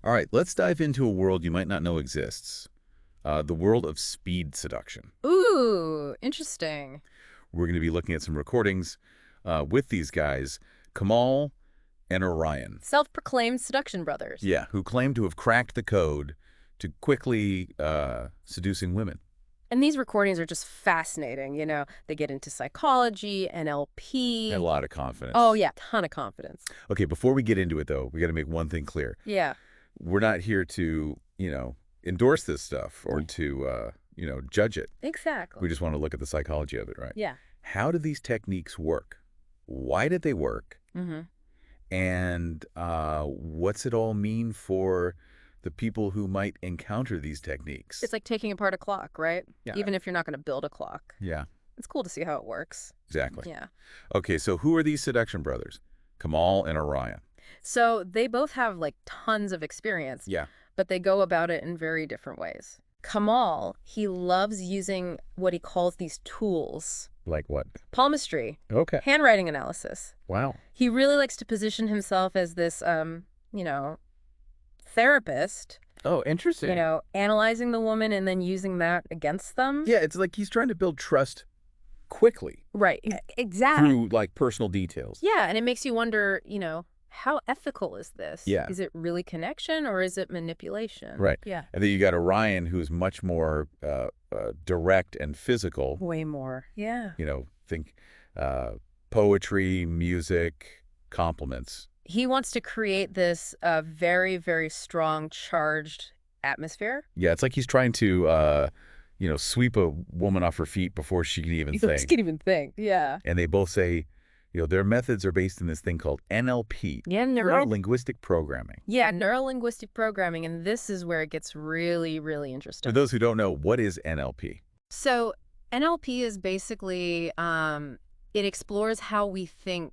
All right, let's dive into a world you might not know exists. The world of speed seduction. Ooh, interesting. We're going to be looking at some recordings with these guys, Kamal and Orion. Self-proclaimed seduction brothers. Yeah, who claim to have cracked the code to quickly seducing women. And these recordings are just fascinating, They get into psychology, And a NLP. lot of confidence. Oh, yeah, ton of confidence. Okay, before we get into it, though, we got to make one thing clear. Yeah. We're not here to, endorse this stuff or to, judge it. Exactly. We just want to look at the psychology of it, right? Yeah. How do these techniques work? Why did they work? Mm-hmm. And what's it all mean for the people who might encounter these techniques? It's like taking apart a clock, right? Yeah. Even if you're not going to build a clock. Yeah, It's cool to see how it works. exactly. Yeah. Okay, so who are these seduction brothers? Kamal and Orion. So they both have like tons of experience, Yeah. but they go about it in very different ways. Kamal, he loves using what he calls these tools. Like what? Palmistry, Okay. handwriting analysis. Wow. He really likes to position himself as this, therapist, Oh, interesting. analyzing the woman and then using that against them. Yeah, it's like he's trying to build trust quickly Right. Exactly. through like personal details. Yeah, and it makes you wonder, how ethical is this? Yeah. Is it really connection or is it manipulation? Right. Yeah. And then you got Orion, who's much more direct and physical. Way more. Yeah. Think poetry, music, compliments. He wants to create this very, very strong, charged atmosphere. Yeah, it's like he's trying to, sweep a woman off her feet before she can even You think. just can't even think. Yeah. And they both say, their methods are based in this thing called NLP, Yeah, neuro-linguistic programming. Yeah, neuro-linguistic programming, and this is where it gets really, really For interesting. those who don't know, what is NLP? So NLP is basically, it explores how we think,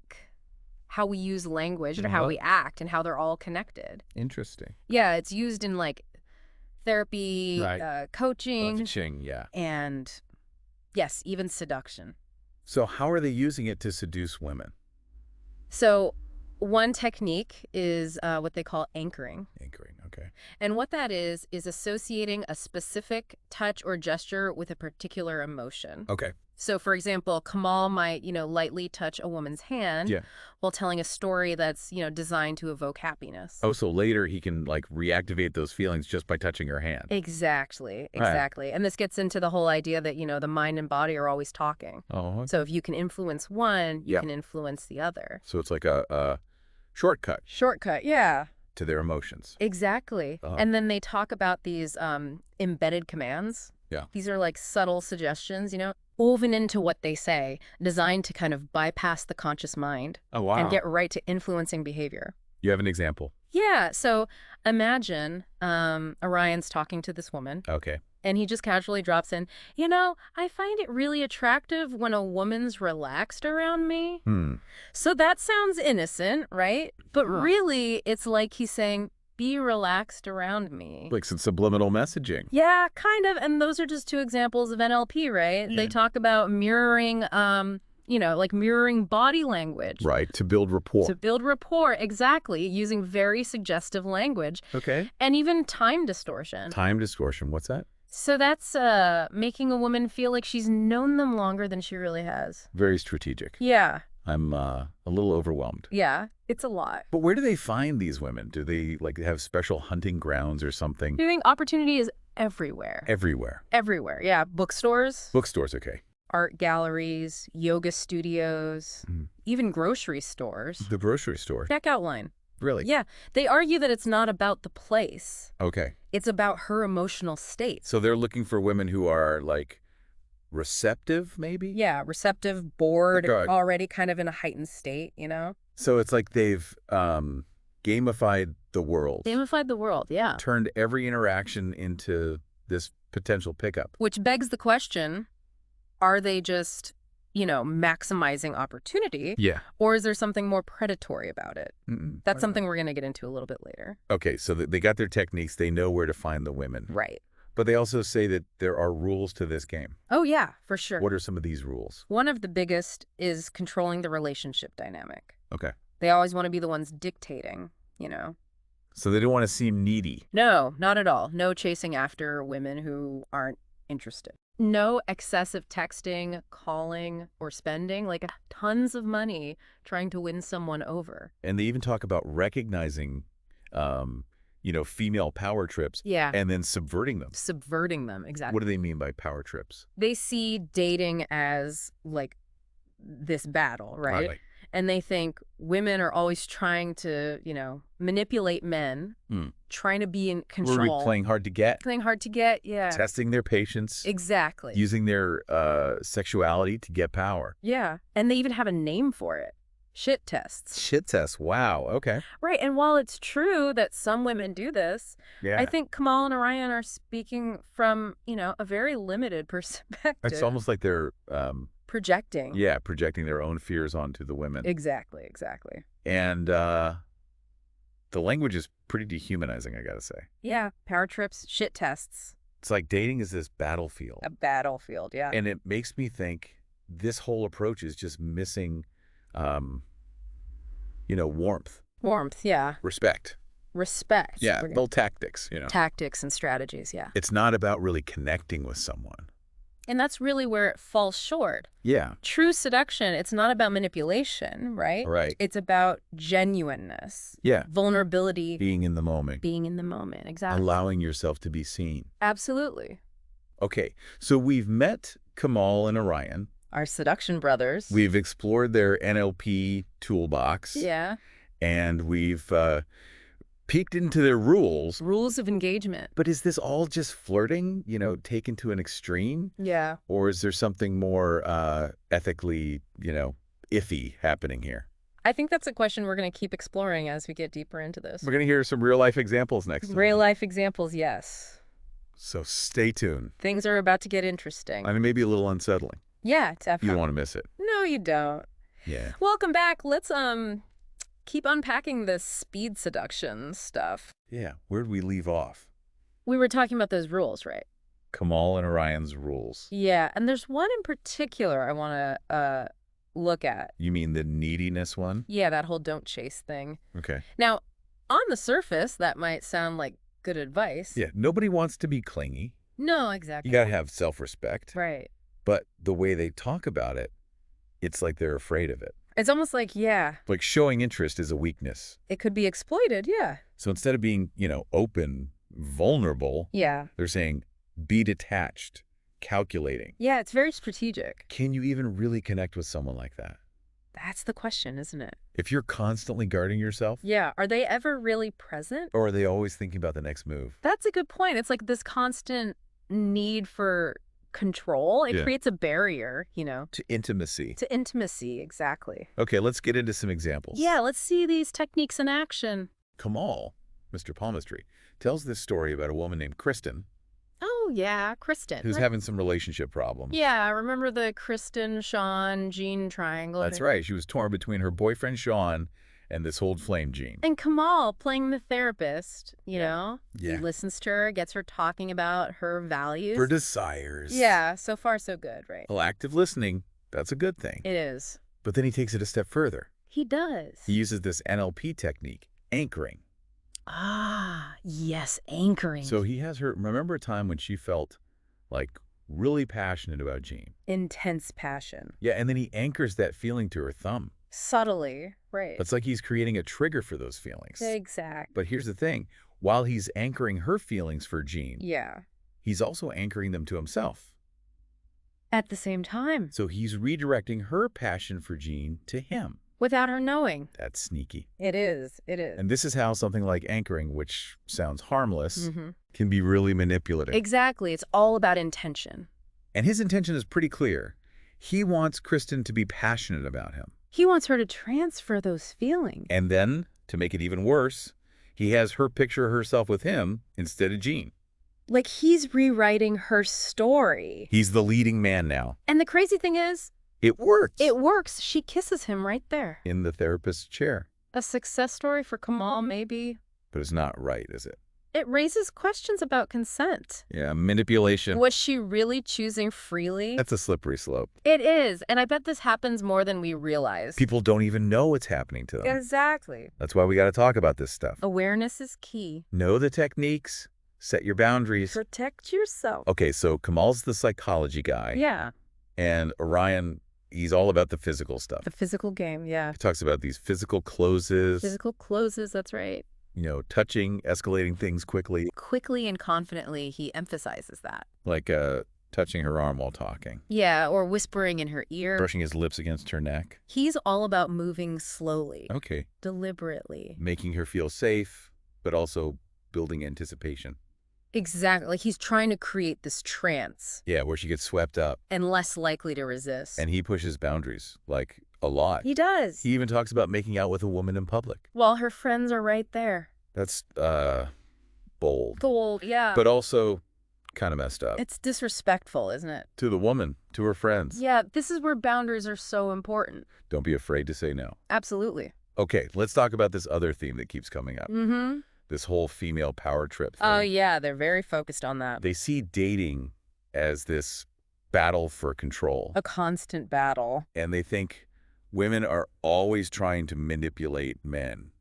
how we use language, and how we act, and how they're all connected. Interesting. Yeah, it's used in like therapy, Right. coaching, Coaching, yeah. and yes, even seduction. So how are they using it to seduce women? So one technique is what they call anchoring. Anchoring, okay. And what that is associating a specific touch or gesture with a particular emotion. Okay. So, for example, Kamal might, lightly touch a woman's hand Yeah. while telling a story that's, designed to evoke happiness. Oh, so later he can like reactivate those feelings just by touching her hand. Exactly, Right. exactly. And this gets into the whole idea that, the mind and body are always talking. Oh, okay. So if you can influence one, you Yeah. can influence the other. So it's like a shortcut Shortcut, yeah. to their emotions. Exactly. Uh-huh. And then they talk about these embedded commands. Yeah. These are like subtle suggestions, woven into what they say, designed to kind of bypass the conscious mind Oh, wow. and get right to influencing behavior. You have an example? Yeah. So imagine Orion's talking to this woman, Okay. and he just casually drops in, I find it really attractive when a woman's relaxed around me. So that sounds innocent, right? But really, it's like he's saying, be relaxed around me. Like some subliminal messaging. Yeah, kind of. And those are just two examples of NLP, right? Yeah. They talk about mirroring, like mirroring body language. Right, to build rapport. To build rapport, exactly, using very suggestive language. Okay. And even time distortion. Time distortion, what's that? So that's making a woman feel like she's known them longer than she really has. Very strategic. Yeah, I'm a little overwhelmed. yeah, it's a lot. But where do they find these women? Do they like have special hunting grounds or something? I think opportunity is everywhere. Everywhere. Everywhere, yeah. Bookstores, Bookstores, okay. art galleries, yoga studios, even grocery stores. The grocery store. Checkout line. Really? Yeah, they argue that it's not about the place. Okay. It's about her emotional state. So they're looking for women who are like receptive, maybe? Yeah, receptive, bored, Okay. already kind of in a heightened state, So it's like they've gamified the world. Gamified the world, yeah. Turned every interaction into this potential pickup. Which begs the question, are they just, maximizing opportunity? Yeah. Or is there something more predatory about it? Mm-mm. That's something we're going to get into a little bit later. Okay, so they got their techniques. They know where to find the women. Right. But they also say that there are rules to this game. Oh, yeah, for sure. What are some of these rules? One of the biggest is controlling the relationship dynamic. Okay. They always want to be the ones dictating, So they don't want to seem needy. No, not at all. No chasing after women who aren't interested. No excessive texting, calling, or spending, like tons of money trying to win someone over. And they even talk about recognizing, female power trips Yeah. and then subverting them. Subverting them, exactly. What do they mean by power trips? They see dating as, like, this battle, right? Right. And they think women are always trying to, manipulate men, trying to be in control. We're playing hard to get. Playing hard to get, yeah. Testing their patience. Exactly. Using their sexuality to get power. Yeah. And they even have a name for it. Shit tests. Shit tests. Wow. Okay. Right. And while it's true that some women do this, Yeah. I think Kamal and Orion are speaking from, a very limited perspective. It's almost like they're... projecting. Yeah, projecting their own fears onto the women. Exactly. And the language is pretty dehumanizing, I gotta say. Yeah. Power trips, shit tests. It's like dating is this battlefield. A battlefield, yeah. And it makes me think this whole approach is just missing, warmth. Warmth, yeah. Respect. Respect. Yeah, well, tactics, Tactics and strategies, yeah. It's not about really connecting with someone. And that's really where it falls short. Yeah. True seduction, it's not about manipulation, right? Right. It's about genuineness. Yeah. Vulnerability. Being in the moment. Being in the moment, exactly. Allowing yourself to be seen. Absolutely. Okay, so we've met Kamal and Orion. Our seduction brothers. We've explored their NLP toolbox. Yeah. And we've peeked into their rules. Rules of engagement. But is this all just flirting, taken to an extreme? Yeah. Or is there something more ethically, iffy happening here? I think that's a question we're going to keep exploring as we get deeper into this. We're going to hear some real-life examples next time. Real-life examples, yes. So stay tuned. Things are about to get interesting. I mean, maybe a little unsettling. Yeah, definitely. You don't want to miss it. No, you don't. Yeah. Welcome back. Let's keep unpacking this speed seduction stuff. Yeah. Where'd we leave off? We were talking about those rules, right? Kamal and Orion's rules. Yeah, and there's one in particular I want to look at. You mean the neediness one? Yeah, that whole don't chase thing. Okay. Now, on the surface, that might sound like good advice. Yeah, nobody wants to be clingy. No, exactly. You got to have self-respect. Right. But the way they talk about it, it's like they're afraid of it. It's almost like, yeah. Like showing interest is a weakness. It could be exploited, yeah. So instead of being, open, vulnerable, yeah, they're saying be detached, calculating. Yeah, it's very strategic. Can you even really connect with someone like that? That's the question, isn't it? If you're constantly guarding yourself? Yeah. Are they ever really present? Or are they always thinking about the next move? That's a good point. It's like this constant need for control. It creates a barrier, To intimacy. To intimacy, exactly. Okay, let's get into some examples. Yeah, let's see these techniques in action. Kamal, Mr. Palmistry, tells this story about a woman named Kristen. Oh, yeah, Kristen. Who's having some relationship problems. Yeah, I remember the Kristen, Sean, Jean triangle. That's right. She was torn between her boyfriend, Sean, and this old flame, Jean. And Kamal playing the therapist, Yeah. He listens to her, gets her talking about her values. Her desires. Yeah, so far so good, right? Well, active listening, that's a good thing. It is. But then he takes it a step further. He does. He uses this NLP technique, anchoring. Ah, yes, anchoring. So he has her, remember a time when she felt like really passionate about Jean? Intense passion. Yeah, and then he anchors that feeling to her thumb. Subtly, right. It's like he's creating a trigger for those feelings. Exactly. But here's the thing. While he's anchoring her feelings for Jean, yeah, he's also anchoring them to himself. At the same time. So he's redirecting her passion for Jean to him. Without her knowing. That's sneaky. It is. It is. And this is how something like anchoring, which sounds harmless, can be really manipulative. Exactly. It's all about intention. And his intention is pretty clear. He wants Kristen to be passionate about him. He wants her to transfer those feelings. And then, to make it even worse, he has her picture herself with him instead of Jean. Like he's rewriting her story. He's the leading man now. And the crazy thing is, it works. It works. She kisses him right there. In the therapist's chair. A success story for Kamal, maybe. But it's not right, is it? It raises questions about consent. Yeah, manipulation. Was she really choosing freely? That's a slippery slope. It is, and I bet this happens more than we realize. People don't even know what's happening to them. Exactly. That's why we got to talk about this stuff. Awareness is key. Know the techniques, set your boundaries. Protect yourself. Okay, so Kamal's the psychology guy. Yeah. And Orion, he's all about the physical stuff. The physical game, yeah. He talks about these physical closes. Physical closes, that's right. You know, touching, escalating things quickly. Quickly and confidently, he emphasizes that. Like touching her arm while talking. Yeah, or whispering in her ear. Brushing his lips against her neck. He's all about moving slowly. Okay. Deliberately. Making her feel safe, but also building anticipation. Exactly. Like he's trying to create this trance. Yeah, where she gets swept up. And less likely to resist. And he pushes boundaries, like, a lot. He does. He even talks about making out with a woman in public. While her friends are right there. That's, bold. Bold, yeah. But also kind of messed up. It's disrespectful, isn't it? To the woman, to her friends. Yeah, this is where boundaries are so important. Don't be afraid to say no. Absolutely. Okay, let's talk about this other theme that keeps coming up. Mm-hmm. This whole female power trip thing. Oh, yeah, they're very focused on that. They see dating as this battle for control. A constant battle. And they think women are always trying to manipulate men.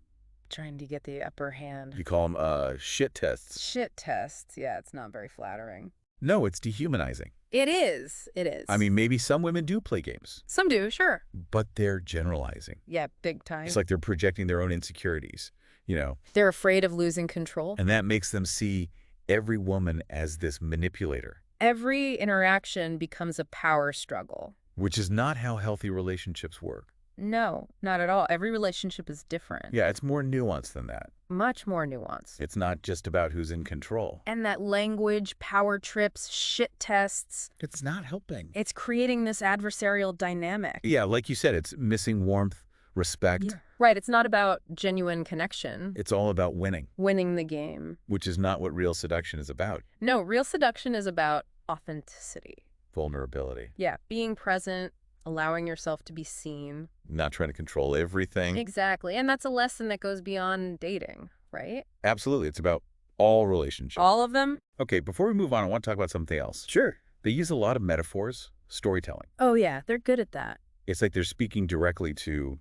Trying to get the upper hand. You call them shit tests. Shit tests. Yeah, it's not very flattering. No, it's dehumanizing. It is. It is. I mean, maybe some women do play games. Some do, sure. But they're generalizing. Yeah, big time. It's like they're projecting their own insecurities, you know. They're afraid of losing control. And that makes them see every woman as this manipulator. Every interaction becomes a power struggle. Which is not how healthy relationships work. No, not at all. Every relationship is different. Yeah, it's more nuanced than that. Much more nuanced. It's not just about who's in control. And that language, power trips, shit tests. It's not helping. It's creating this adversarial dynamic. Yeah, like you said, it's missing warmth, respect. Yeah. Right, it's not about genuine connection. It's all about winning. Winning the game. Which is not what real seduction is about. No, real seduction is about authenticity. Vulnerability. Yeah, being present, allowing yourself to be seen. Not trying to control everything. Exactly. And that's a lesson that goes beyond dating, right? Absolutely. It's about all relationships. All of them? Okay, before we move on, I want to talk about something else. Sure. They use a lot of metaphors, storytelling. Oh, yeah. They're good at that. It's like they're speaking directly to,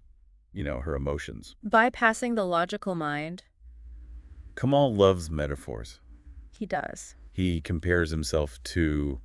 you know, her emotions. Bypassing the logical mind. Kamal loves metaphors. He does. He compares himself to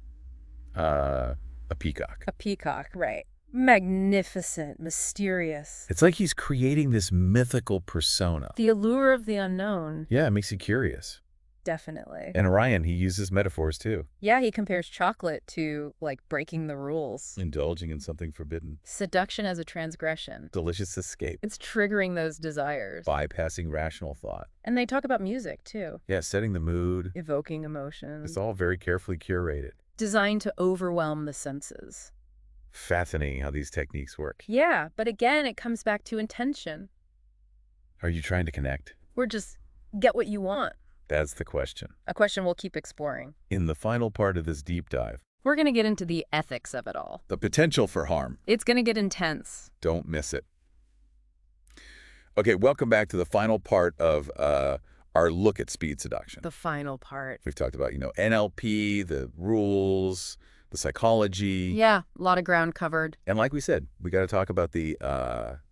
a peacock. A peacock, right. Magnificent, mysterious. It's like he's creating this mythical persona. The allure of the unknown. Yeah, it makes you curious. Definitely. And Orion, he uses metaphors too. Yeah, he compares chocolate to, like, breaking the rules. Indulging in something forbidden. Seduction as a transgression. Delicious escape. It's triggering those desires. Bypassing rational thought. And they talk about music, too. Yeah, setting the mood. Evoking emotions. It's all very carefully curated. Designed to overwhelm the senses. Fascinating how these techniques work. Yeah, but again, it comes back to intention. Are you trying to connect? Or just get what you want. That's the question. A question we'll keep exploring. In the final part of this deep dive, we're going to get into the ethics of it all. the potential for harm. It's going to get intense. Don't miss it. Okay, welcome back to the final part of our look at speed seduction. The final part. We've talked about, NLP, the rules, the psychology. Yeah, a lot of ground covered. And like we said, we got to talk about the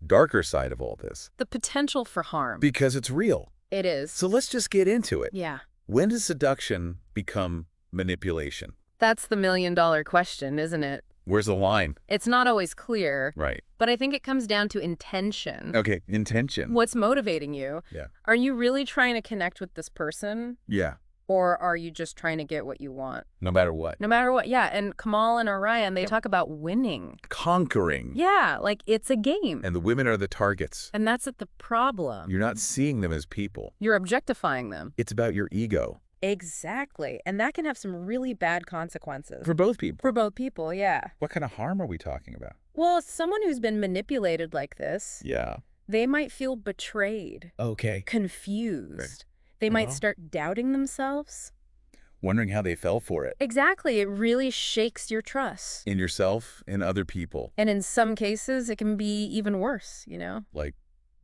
darker side of all this. The potential for harm. Because it's real. It is. So let's just get into it. Yeah. When does seduction become manipulation? That's the million-dollar question, isn't it? Where's the line? It's not always clear. Right. But I think it comes down to intention. Okay, intention. What's motivating you? Yeah. Are you really trying to connect with this person? Yeah. Or are you just trying to get what you want? No matter what. No matter what, yeah. And Kamal and Orion, they talk about winning. Conquering. Yeah, like it's a game. And the women are the targets. And that's the problem. You're not seeing them as people. You're objectifying them. It's about your ego. Exactly. And that can have some really bad consequences. For both people. For both people, yeah. What kind of harm are we talking about? Well, someone who's been manipulated like this, Yeah. they might feel betrayed. Okay. Confused. Right. They might Well. start doubting themselves. Wondering how they fell for it. Exactly. It really shakes your trust. In yourself, in other people. And in some cases, it can be even worse, Like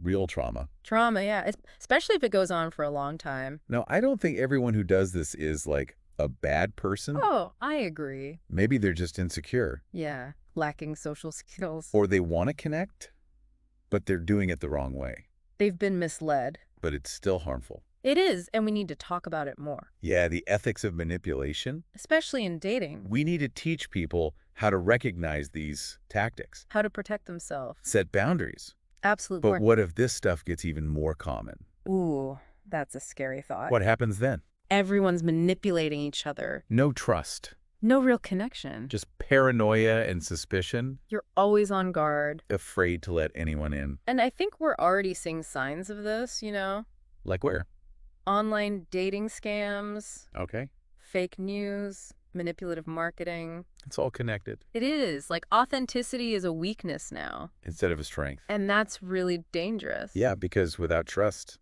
Real trauma. Trauma, yeah, especially if it goes on for a long time. Now, I don't think everyone who does this is, like, a bad person. Oh, I agree. Maybe they're just insecure. Yeah, lacking social skills. Or they want to connect, but they're doing it the wrong way. They've been misled. But it's still harmful. It is, and we need to talk about it more. Yeah, the ethics of manipulation. Especially in dating. We need to teach people how to recognize these tactics. How to protect themselves. Set boundaries. Absolutely. But what if this stuff gets even more common? Ooh, that's a scary thought. What happens then? Everyone's manipulating each other. No trust. No real connection. Just paranoia and suspicion. You're always on guard. Afraid to let anyone in. And I think we're already seeing signs of this, Like where? Online dating scams, Okay. fake news, manipulative marketing. It's all connected. It is. Like, authenticity is a weakness now. Instead of a strength. And that's really dangerous. Yeah, because without trust,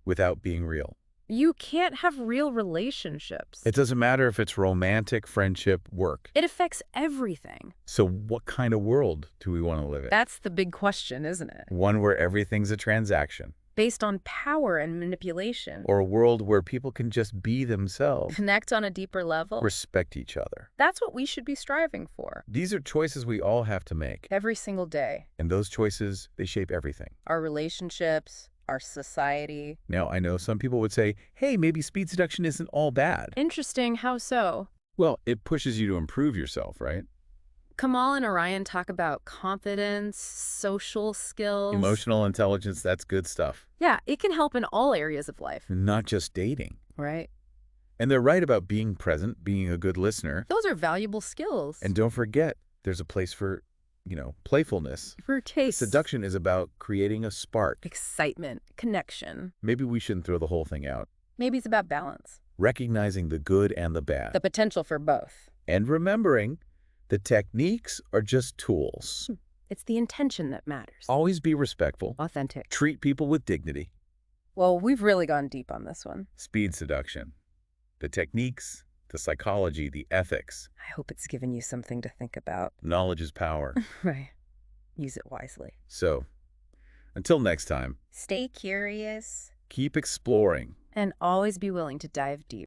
without being real. You can't have real relationships. It doesn't matter if it's romantic, friendship, work. It affects everything. So what kind of world do we want to live in? That's the big question, isn't it? One where everything's a transaction. Based on power and manipulation. Or a world where people can just be themselves. Connect on a deeper level. Respect each other. That's what we should be striving for. These are choices we all have to make. Every single day. And those choices, they shape everything. Our relationships, our society. Now, I know some people would say, hey, maybe speed seduction isn't all bad. Interesting. How so? Well, it pushes you to improve yourself, right? Kamal and Orion talk about confidence, social skills. Emotional intelligence, that's good stuff. Yeah, it can help in all areas of life. Not just dating. Right. And they're right about being present, being a good listener. Those are valuable skills. And don't forget, there's a place for, playfulness. For taste. Seduction is about creating a spark. Excitement. Connection. Maybe we shouldn't throw the whole thing out. Maybe it's about balance. Recognizing the good and the bad. The potential for both. And remembering the techniques are just tools. It's the intention that matters. Always be respectful. Authentic. Treat people with dignity. Well, we've really gone deep on this one. Speed seduction. The techniques, the psychology, the ethics. I hope it's given you something to think about. Knowledge is power. Right. Use it wisely. So, until next time, Stay curious. keep exploring. And always be willing to dive deep.